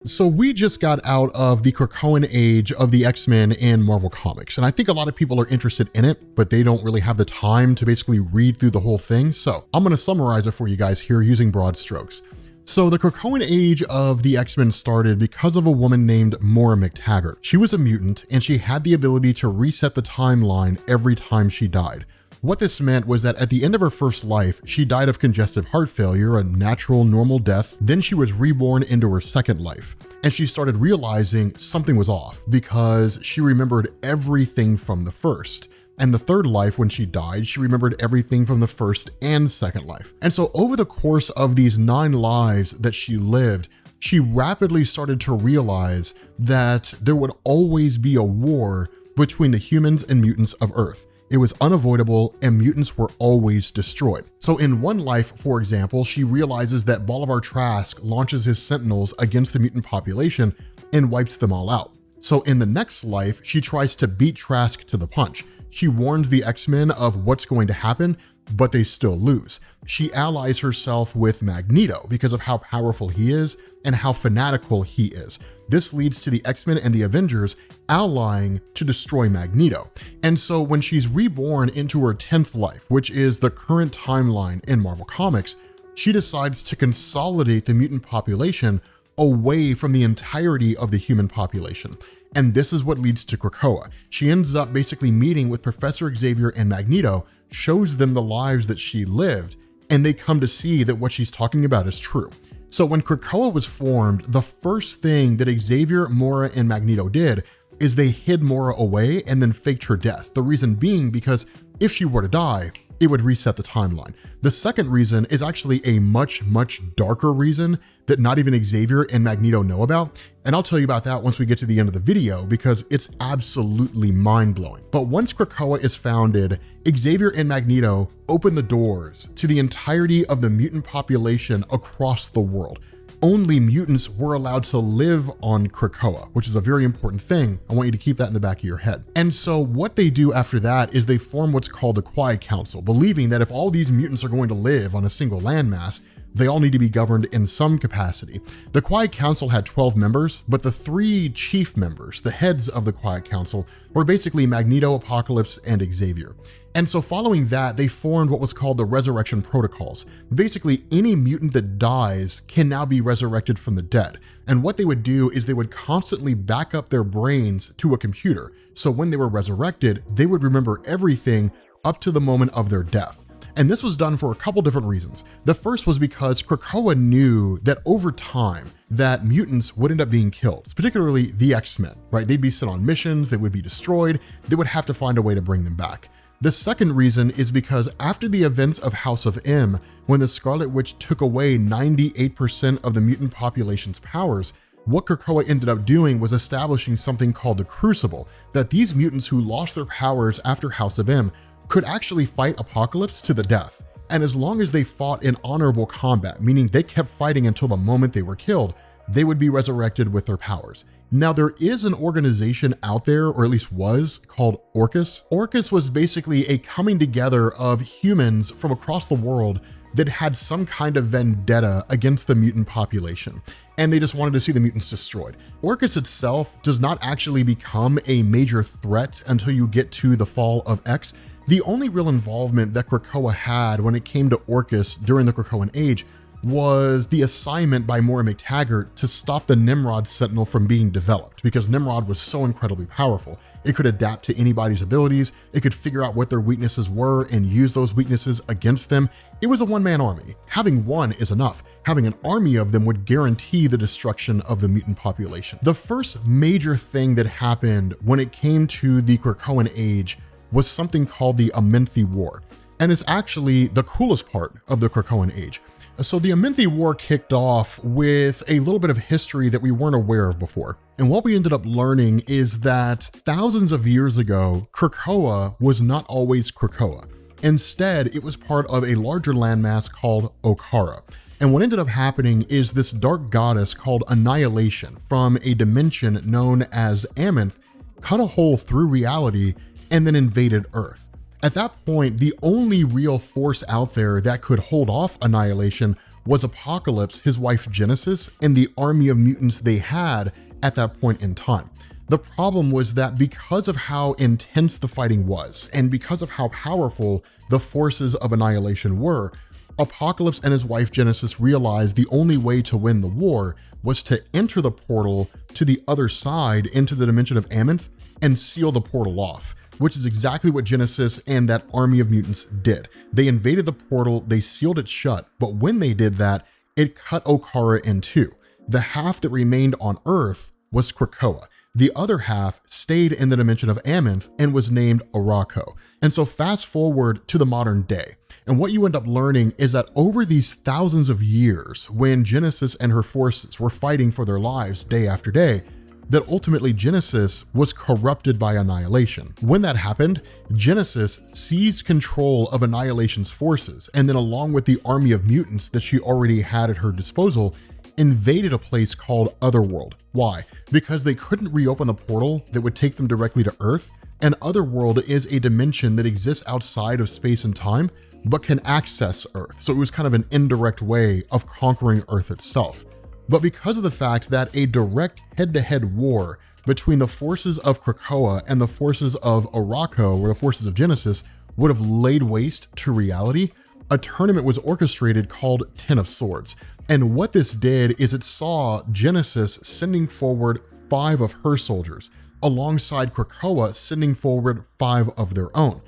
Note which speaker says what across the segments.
Speaker 1: So we just got out of the Krakoan age of the X-Men in Marvel Comics, and I think a lot of people are interested in it, but they don't really have the time to basically read through the whole thing. So I'm going to summarize it for you guys here using broad strokes. So the Krakoan age of the X-Men started because of a woman named Moira McTaggert. She was a mutant, and she had the ability to reset the timeline every time she died. What this meant was that at the end of her first life, she died of congestive heart failure, a natural, normal death. Then she was reborn into her second life, and she started realizing something was off because she remembered everything from the first. And the third life, when she died, she remembered everything from the first and second life. And so over the course of these 9 lives that she lived, she rapidly started to realize that there would always be a war between the humans and mutants of Earth. It was unavoidable, and mutants were always destroyed. So in one life, for example, she realizes that Bolivar Trask launches his Sentinels against the mutant population and wipes them all out. So in the next life, she tries to beat Trask to the punch. She warns the X-Men of what's going to happen, but they still lose. She allies herself with Magneto because of how powerful he is and how fanatical he is. This leads to the X-Men and the Avengers allying to destroy Magneto. And so when she's reborn into her 10th life, which is the current timeline in Marvel Comics, she decides to consolidate the mutant population away from the entirety of the human population. And this is what leads to Krakoa. She ends up basically meeting with Professor Xavier and Magneto, shows them the lives that she lived, and they come to see that what she's talking about is true. So when Krakoa was formed, the first thing that Xavier, Moira, and Magneto did is they hid Moira away and then faked her death. The reason being because if she were to die, it would reset the timeline. The second reason is actually a much, much darker reason that not even Xavier and Magneto know about. And I'll tell you about that once we get to the end of the video because it's absolutely mind-blowing. But once Krakoa is founded, Xavier and Magneto open the doors to the entirety of the mutant population across the world. Only mutants were allowed to live on Krakoa, which is a very important thing. I want you to keep that in the back of your head. And so what they do after that is they form what's called the Quiet Council, believing that if all these mutants are going to live on a single landmass, they all need to be governed in some capacity. The Quiet Council had 12 members, but the 3 chief members, the heads of the Quiet Council, were basically Magneto, Apocalypse, and Xavier. And so following that, they formed what was called the Resurrection Protocols. Basically, any mutant that dies can now be resurrected from the dead. And what they would do is they would constantly back up their brains to a computer. So when they were resurrected, they would remember everything up to the moment of their death. And this was done for a couple different reasons. The first was because Krakoa knew that over time, that mutants would end up being killed, particularly the X-Men, right? They'd be sent on missions, they would be destroyed, they would have to find a way to bring them back. The second reason is because after the events of House of M, when the Scarlet Witch took away 98% of the mutant population's powers, what Krakoa ended up doing was establishing something called the Crucible, that these mutants who lost their powers after House of M could actually fight Apocalypse to the death. And as long as they fought in honorable combat, meaning they kept fighting until the moment they were killed, they would be resurrected with their powers. Now, there is an organization out there, or at least was, called Orchis. Orchis was basically a coming together of humans from across the world that had some kind of vendetta against the mutant population, and they just wanted to see the mutants destroyed. Orchis itself does not actually become a major threat until you get to the fall of X. The only real involvement that Krakoa had when it came to Orchis during the Krakoan age was the assignment by Moira McTaggert to stop the Nimrod Sentinel from being developed, because Nimrod was so incredibly powerful. It could adapt to anybody's abilities, it could figure out what their weaknesses were and use those weaknesses against them. It was a one-man army. Having one is enough. Having an army of them would guarantee the destruction of the mutant population. The first major thing that happened when it came to the Krakoan age was something called the Amenthi War, and it's actually the coolest part of the Krakoan age. So the Amenthi War kicked off with a little bit of history that we weren't aware of before. And what we ended up learning is that thousands of years ago, Krakoa was not always Krakoa. Instead, it was part of a larger landmass called Okara. And what ended up happening is this dark goddess called Annihilation from a dimension known as Amenth cut a hole through reality and then invaded Earth. At that point, the only real force out there that could hold off Annihilation was Apocalypse, his wife Genesis, and the army of mutants they had at that point in time. The problem was that because of how intense the fighting was, and because of how powerful the forces of annihilation were, Apocalypse and his wife Genesis realized the only way to win the war was to enter the portal to the other side into the dimension of Amenth and seal the portal off, which is exactly what Genesis and that army of mutants did. They invaded the portal, they sealed it shut, but when they did that, it cut Okara in two. The half that remained on Earth was Krakoa. The other half stayed in the dimension of Amenth and was named Arakki. And so fast forward to the modern day. And what you end up learning is that over these thousands of years, when Genesis and her forces were fighting for their lives day after day, that ultimately Genesis was corrupted by Annihilation. When that happened, Genesis seized control of Annihilation's forces, and then along with the army of mutants that she already had at her disposal, invaded a place called Otherworld. Why? Because they couldn't reopen the portal that would take them directly to Earth, and Otherworld is a dimension that exists outside of space and time, but can access Earth. So it was kind of an indirect way of conquering Earth itself. But because of the fact that a direct head-to-head war between the forces of Krakoa and the forces of Arakki, or the forces of Genesis, would have laid waste to reality, a tournament was orchestrated called Ten of Swords. And what this did is it saw Genesis sending forward 5 of her soldiers, alongside Krakoa sending forward 5 of their own.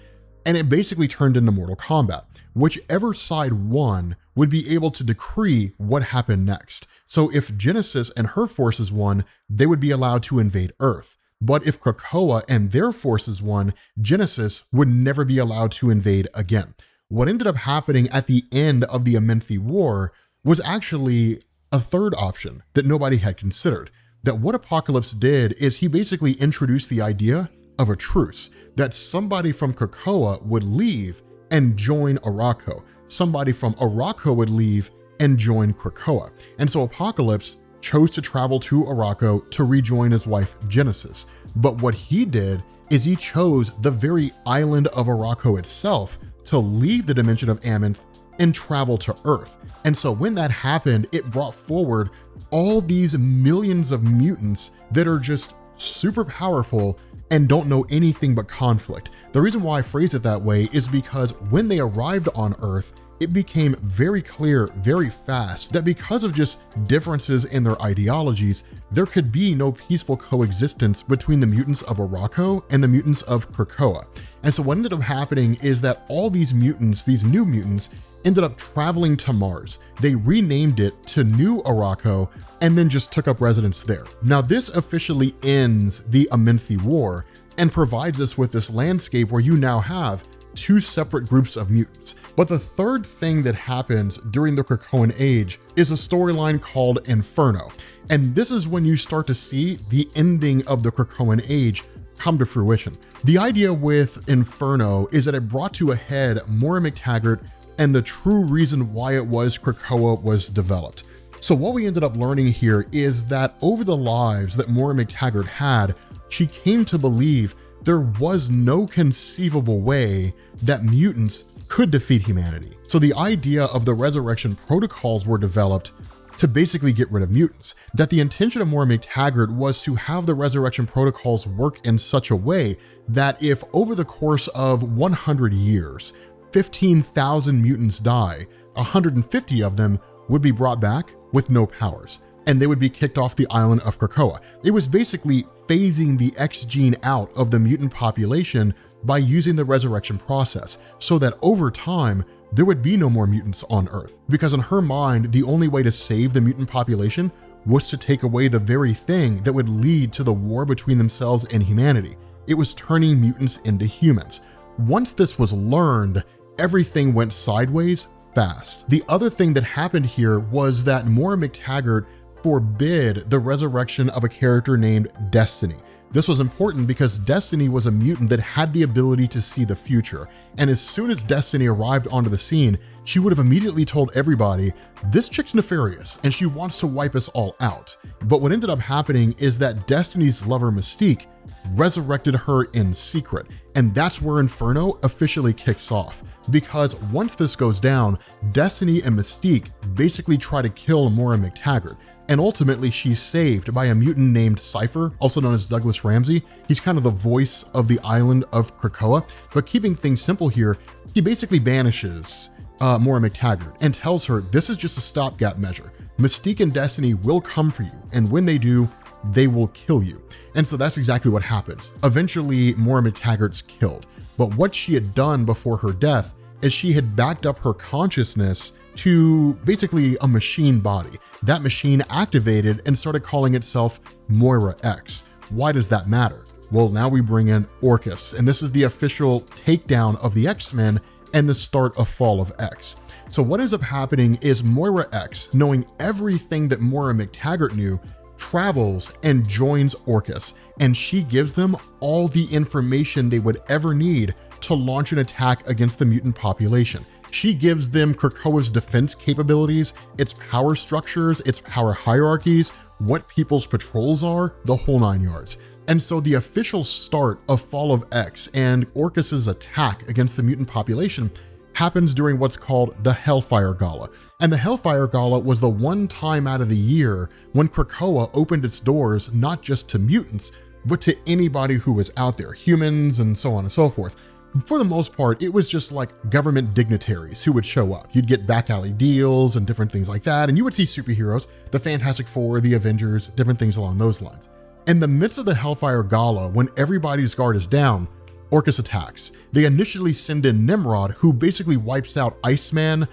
Speaker 1: And it basically turned into mortal combat. Whichever side won would be able to decree what happened next. So if Genesis and her forces won, they would be allowed to invade Earth. But if Krakoa and their forces won, Genesis would never be allowed to invade again. What ended up happening at the end of the Amenthi War was actually a third option that nobody had considered. That what Apocalypse did is he basically introduced the idea of a truce, that somebody from Krakoa would leave and join Arakki. Somebody from Arakki would leave and join Krakoa. And so Apocalypse chose to travel to Arakki to rejoin his wife Genesis. But what he did is he chose the very island of Arakki itself to leave the dimension of Amenth and travel to Earth. And so when that happened, it brought forward all these millions of mutants that are just super powerful and don't know anything but conflict. The reason why I phrase it that way is because when they arrived on Earth, it became very clear very fast that because of just differences in their ideologies, there could be no peaceful coexistence between the mutants of Arakki and the mutants of Krakoa. And so what ended up happening is that all these mutants, these new mutants, ended up traveling to Mars. They renamed it to New Arakki and then just took up residence there. Now this officially ends the Amenthi War and provides us with this landscape where you now have 2 separate groups of mutants. But the third thing that happens during the Krakoan Age is a storyline called Inferno. And this is when you start to see the ending of the Krakoan Age come to fruition. The idea with Inferno is that it brought to a head Moira McTaggert and the true reason why it was Krakoa was developed. So what we ended up learning here is that over the lives that Moira McTaggert had, she came to believe there was no conceivable way that mutants could defeat humanity. So the idea of the resurrection protocols were developed to basically get rid of mutants. That the intention of Moira McTaggert was to have the resurrection protocols work in such a way that if over the course of 100 years, 15,000 mutants die, 150 of them would be brought back with no powers, and they would be kicked off the island of Krakoa. It was basically phasing the X gene out of the mutant population by using the resurrection process, so that over time, there would be no more mutants on Earth. Because in her mind, the only way to save the mutant population was to take away the very thing that would lead to the war between themselves and humanity. It was turning mutants into humans. Once this was learned, everything went sideways fast. The other thing that happened here was that Moira McTaggert forbid the resurrection of a character named Destiny. This was important because Destiny was a mutant that had the ability to see the future. And as soon as Destiny arrived onto the scene, she would have immediately told everybody, this chick's nefarious and she wants to wipe us all out. But what ended up happening is that Destiny's lover Mystique resurrected her in secret. And that's where Inferno officially kicks off. Because once this goes down, Destiny and Mystique basically try to kill Moira McTaggert. And ultimately she's saved by a mutant named Cypher, also known as Douglas Ramsey. He's kind of the voice of the island of Krakoa. But keeping things simple here, he basically banishes Moira McTaggert and tells her this is just a stopgap measure. Mystique and Destiny will come for you, and when they do, they will kill you. And so that's exactly what happens. Eventually, Moira McTaggert's killed. But what she had done before her death is she had backed up her consciousness to basically a machine body. That machine activated and started calling itself Moira X. Why does that matter? Well, now we bring in Orchis, and this is the official takedown of the X-Men and the start of Fall of X. So what ends up happening is Moira X, knowing everything that Moira McTaggert knew, travels and joins Orchis, and she gives them all the information they would ever need to launch an attack against the mutant population. She gives them Krakoa's defense capabilities, its power structures, its power hierarchies, what people's patrols are, the whole 9 yards. And so the official start of Fall of X and Orchis's attack against the mutant population happens during what's called the Hellfire Gala. And the Hellfire Gala was the one time out of the year when Krakoa opened its doors not just to mutants, but to anybody who was out there, humans and so on and so forth. For the most part, it was just like government dignitaries who would show up. You'd get back alley deals and different things like that, and you would see superheroes, the Fantastic Four, the Avengers, different things along those lines. In the midst of the Hellfire Gala, when everybody's guard is down, Orchis attacks. They initially send in Nimrod, who basically wipes out Iceman,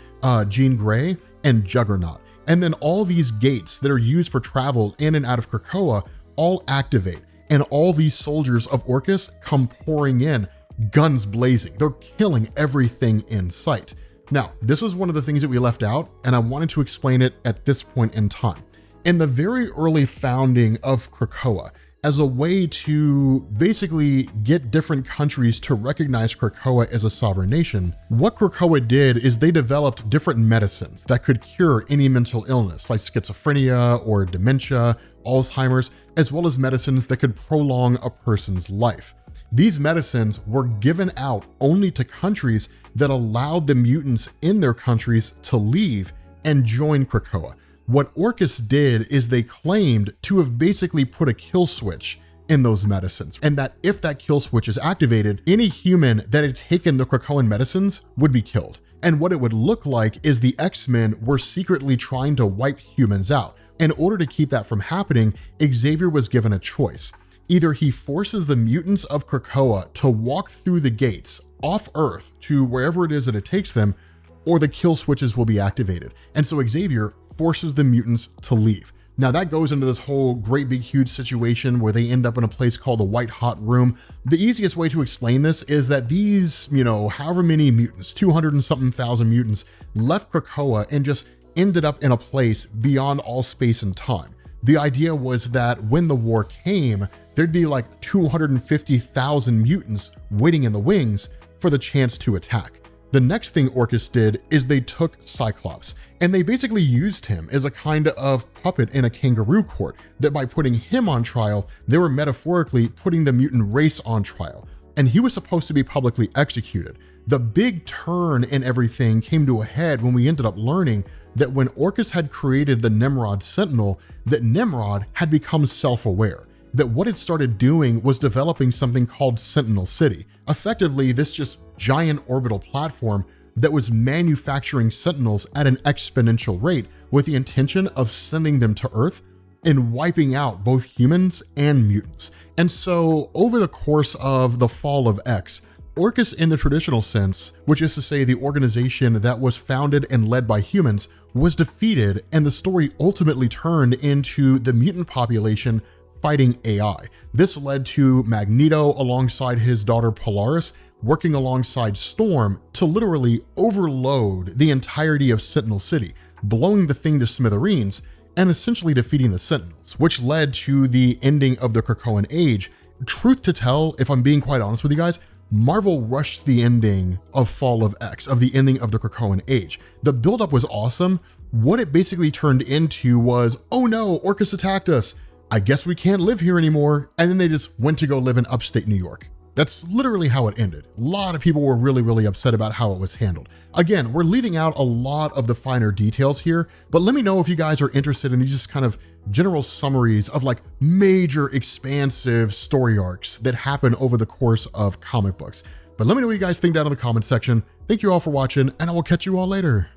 Speaker 1: Jean Grey, and Juggernaut. And then all these gates that are used for travel in and out of Krakoa all activate, and all these soldiers of Orchis come pouring in, guns blazing. They're killing everything in sight. Now, this is one of the things that we left out, and I wanted to explain it at this point in time. In the very early founding of Krakoa, as a way to basically get different countries to recognize Krakoa as a sovereign nation, what Krakoa did is they developed different medicines that could cure any mental illness like schizophrenia or dementia, Alzheimer's, as well as medicines that could prolong a person's life. These medicines were given out only to countries that allowed the mutants in their countries to leave and join Krakoa. What Orchis did is they claimed to have basically put a kill switch in those medicines, and that if that kill switch is activated, any human that had taken the Krakoan medicines would be killed. And what it would look like is the X-Men were secretly trying to wipe humans out. In order to keep that from happening, Xavier was given a choice. Either he forces the mutants of Krakoa to walk through the gates off Earth to wherever it is that it takes them, or the kill switches will be activated. And so Xavier forces the mutants to leave. Now that goes into this whole great big huge situation where they end up in a place called the White Hot Room. The easiest way to explain this is that these, however many mutants, 200 and something thousand mutants, left Krakoa and just ended up in a place beyond all space and time. The idea was that when the war came, there'd be like 250,000 mutants waiting in the wings for the chance to attack. The next thing Orchis did is they took Cyclops, and they basically used him as a kind of puppet in a kangaroo court, that by putting him on trial, they were metaphorically putting the mutant race on trial, and he was supposed to be publicly executed. The big turn in everything came to a head when we ended up learning that when Orchis had created the Nimrod Sentinel, that Nimrod had become self-aware, that what it started doing was developing something called Sentinel City. Effectively, this just giant orbital platform that was manufacturing Sentinels at an exponential rate with the intention of sending them to Earth and wiping out both humans and mutants. And so over the course of the Fall of X, Orchis in the traditional sense, which is to say the organization that was founded and led by humans, was defeated, and the story ultimately turned into the mutant population fighting AI. This led to Magneto alongside his daughter Polaris working alongside Storm to literally overload the entirety of Sentinel City, blowing the thing to smithereens and essentially defeating the Sentinels, which led to the ending of the Krakoan Age. Truth to tell, if I'm being quite honest with you guys, Marvel rushed the ending of Fall of X, of the ending of the Krakoan Age. The buildup was awesome. What it basically turned into was, oh no, Orchis attacked us. I guess we can't live here anymore. And then they just went to go live in upstate New York. That's literally how it ended. A lot of people were really upset about how it was handled. Again, we're leaving out a lot of the finer details here, but let me know if you guys are interested in these just kind of general summaries of like major expansive story arcs that happen over the course of comic books. But let me know what you guys think down in the comment section. Thank you all for watching, and I will catch you all later.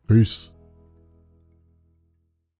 Speaker 1: Peace.